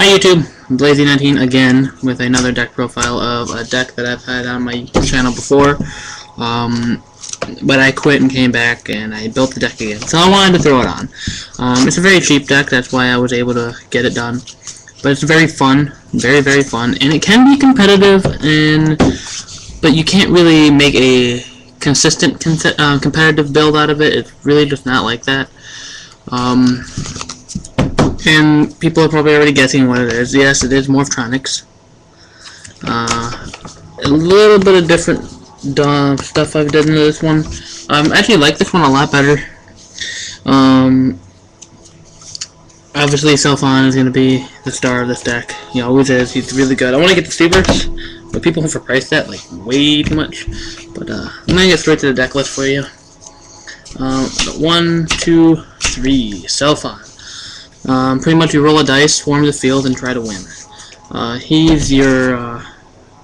Hi YouTube, Blazy19 again with another deck profile of a deck that I've had on my channel before, but I quit and came back and I built the deck again, so I wanted to throw it on. It's a very cheap deck, that's why I was able to get it done, but it's very fun, very fun, and it can be competitive, but you can't really make a consistent competitive build out of it. It's really just not like that. And people are probably already guessing what it is. Yes, it is morphtronics. A little bit of different stuff I've done in this one. I actually like this one a lot better. Obviously, Selfon is going to be the star of this deck. He always is. He's really good. I want to get the Steelers, but people have overpriced that like way too much. But I'm going to get straight to the deck list for you. 1, 2, 3. Selfon. Pretty much you roll a dice, swarm the field, and try to win. He's your,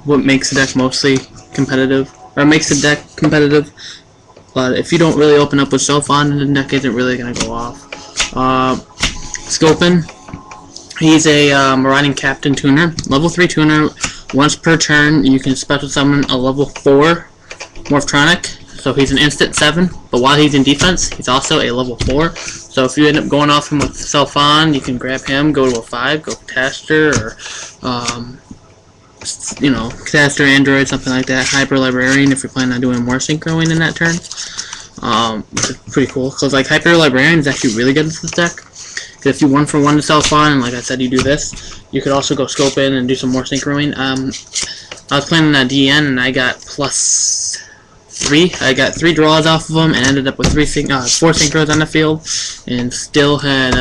what makes the deck mostly competitive, or makes the deck competitive, but if you don't really open up with Selfon, the deck isn't really going to go off. Scopin, he's a Marauding Captain tuner, level 3 tuner. Once per turn, you can special summon a level 4 morphtronic, so he's an instant 7, but while he's in defense, he's also a level 4. So if you end up going off him with Selfon, you can grab him, go to a 5, go Caster, or, you know, Caster, Android, something like that. Hyper Librarian if you're planning on doing more synchroing in that turn. Which is pretty cool, because like Hyper Librarian is actually really good in this deck. Because if you 1-for-1 to Selfon, and like I said, you do this, you could also go scope in and do some more synchroing. I was playing a DN and I got +3. I got 3 draws off of them and ended up with 4 synchros on the field, and still had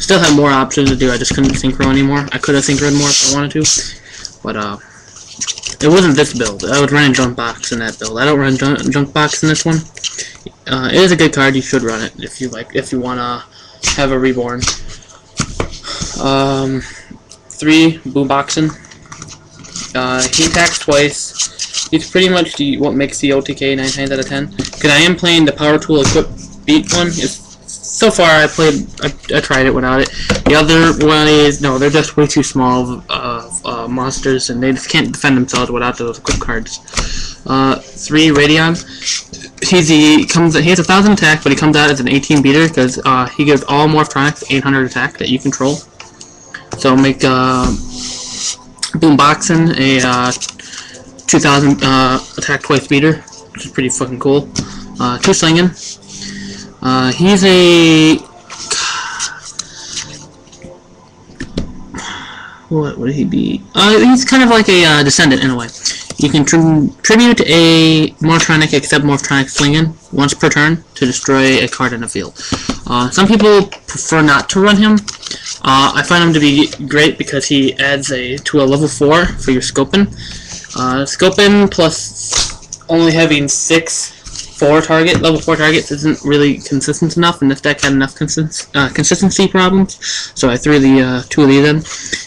still had more options to do. I just couldn't synchro anymore. I could have synchroed more if I wanted to, but it wasn't this build. I was running Junk Box in that build. I don't run Junk Box in this one. It is a good card. You should run it if you like. If you wanna have a reborn. 3 Boomboxing. He attacks twice. He's pretty much what makes the OTK 9 times out of 10. Because I am playing the Power Tool Equip Beat one. So far, I tried it without it. The other one is, no, they're just way too small of monsters, and they just can't defend themselves without those equip cards. 3 Radion. He has 1,000 attack, but he comes out as an 18 beater because he gives all morphtronics 800 attack that you control. So make Boomboxing a 2,000 attack twice beater, which is pretty fucking cool. 2 Slinging. He's a... What would he be? He's kind of like a descendant in a way. You can tribute a morphtronic except morphtronic Slinging once per turn to destroy a card in the field. Some people prefer not to run him. I find him to be great because he adds to a level 4 for your Scopin. Scopin plus only having 6 level 4 targets isn't really consistent enough, and this deck had enough consistency problems, so I threw the 2 of these in.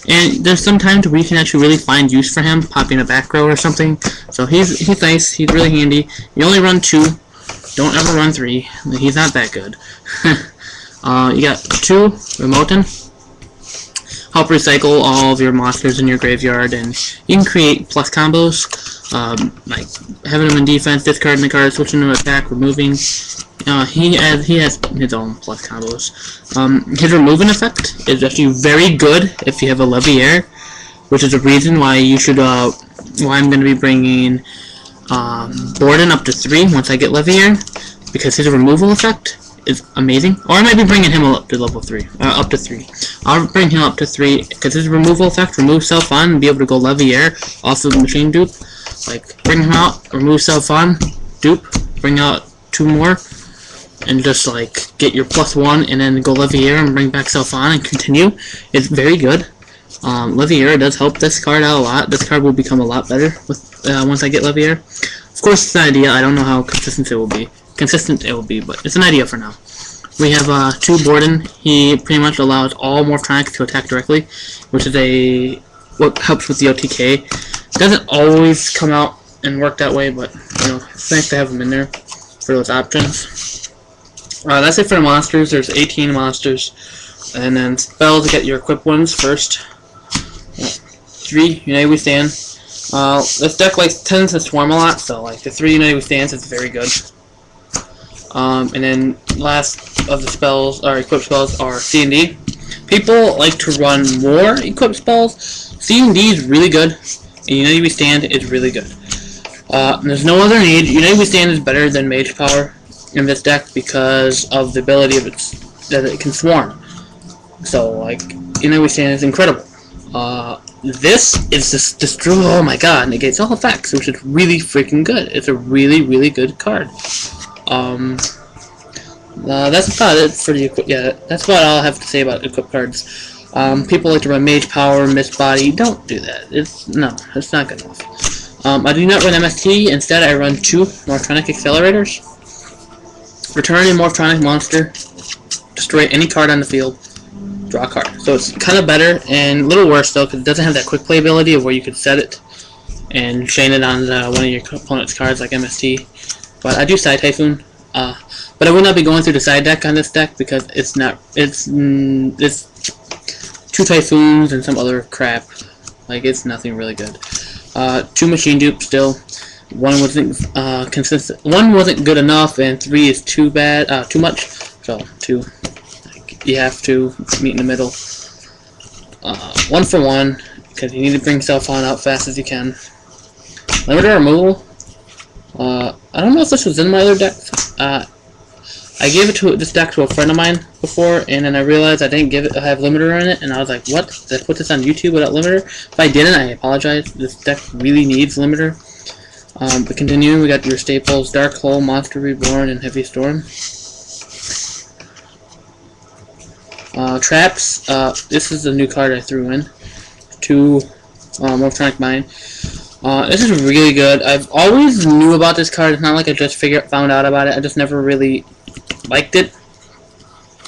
And there's some times where you can actually really find use for him, popping a back row or something. So he's nice, he's really handy. You only run 2, don't ever run 3, he's not that good. You got 2 Remotin. Help recycle all of your monsters in your graveyard, and you can create plus combos, like having them in defense, discarding the card, switching to attack, removing. He has his own plus combos. His removing effect is actually very good if you have a Leviair, which is a reason why you should. Why I'm going to be bringing Borden up to 3 once I get Leviair, because his removal effect is amazing. Or I might be bringing him up to level 3, up to 3. I'll bring him up to 3 because his removal effect, remove Selfon and be able to go Leviair, also the machine dupe. Like, bring him out, remove Selfon, dupe, bring out 2 more, and just like get your +1 and then go Leviair and bring back Selfon and continue. It's very good. Leviair does help this card out a lot. This card will become a lot better with once I get Leviair. Of course, it's an idea. I don't know how consistent it will be, but it's an idea for now. We have 2 Borden. He pretty much allows all morphtronics to attack directly, which is what helps with the OTK. Doesn't always come out and work that way, but you know, it's nice to have them in there for those options. That's it for the monsters. There's 18 monsters. And then spells, get your equipped ones first. 3 United We Stand. This deck tends to swarm a lot, so like the 3 United We Stands is very good. And then last of the spells, or equipped spells, are C and D. People like to run more equipped spells. C and D is really good, and United We Stand is really good. There's no other need. United We Stand is better than Mage Power in this deck because of the ability of that it can swarm. So like United We Stand is incredible. This is just destroy. Oh my god! Negates all effects, which is really freaking good. It's a really, really good card. That's about it for the that's what I'll have to say about equipped cards. People like to run Mage Power, Mist Body. Don't do that. It's not good enough. I do not run MST. Instead, I run 2 morphtronic accelerators. Return a morphtronic monster. Destroy any card on the field. Draw a card. So it's kind of better and a little worse though, because it doesn't have that quick play ability of where you could set it and chain it on one of your opponent's cards like MST. But I do Side Typhoon. But I would not be going through the side deck on this deck because it's 2 Typhoons and some other crap. Like, it's nothing really good. 2 Machine Dupe still. 1 wasn't consistent. 1 wasn't good enough, and 3 is too much. So 2. You have to meet in the middle. 1 for 1 because you need to bring stuff on out fast as you can. Limiter removal. I don't know if this was in my other decks. I gave this deck to a friend of mine before, and then I realized I didn't have limiter in it, and I was like, what? Did I put this on YouTube without limiter? If I didn't, I apologize. This deck really needs limiter. But continuing, we got your staples, Dark Hole, Monster Reborn, and Heavy Storm. Traps, this is the new card I threw in. 2 morphtronic Mine. This is really good. I've always knew about this card. It's not like I just found out about it. I just never really liked it.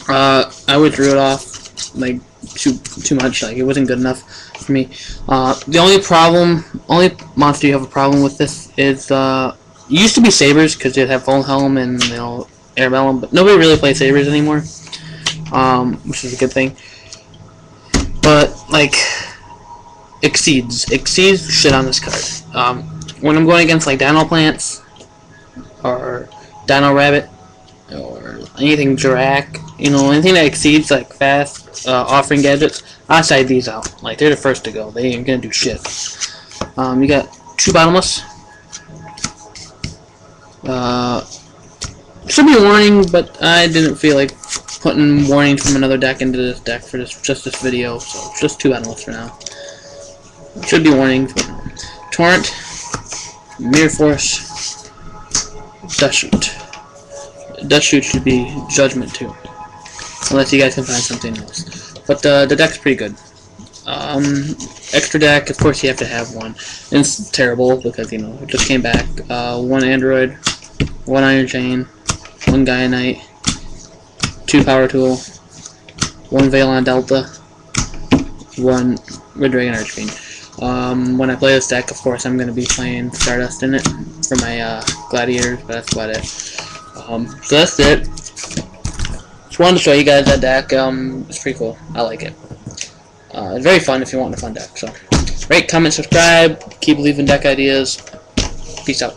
I always drew it off like too much. Like, it wasn't good enough for me. The only monster you have a problem with this is it used to be Sabers because they'd have Full Helm and Air Bellum, but nobody really plays Sabers anymore, which is a good thing. But like, exceeds shit on this card. When I'm going against like Dino Plants or Dino Rabbit or anything Jirac, anything that exceeds like fast offering gadgets, I side these out. Like, they're the first to go. They ain't gonna do shit. You got 2 Bottomless. Should be warning, but I didn't feel like putting warnings from another deck into this deck for just this video, so just 2 Bottomless for now. Should be warnings, but no. Torrent, Mirror Force, Dust Shoot. Dust Shoot should be Judgment too, unless you guys can find something else. But the deck's pretty good. Extra deck, of course you have to have one. And it's terrible because, it just came back. 1 Android, 1 Iron Chain, 1 Gaia Knight, 2 Power Tool, 1 Valon Delta, 1 Red Dragon Archfiend. When I play this deck, of course, I'm going to be playing Stardust in it for my Gladiators, but that's about it. So that's it. Just wanted to show you guys that deck. It's pretty cool. I like it. It's very fun if you want a fun deck. So, rate, comment, subscribe. Keep leaving deck ideas. Peace out.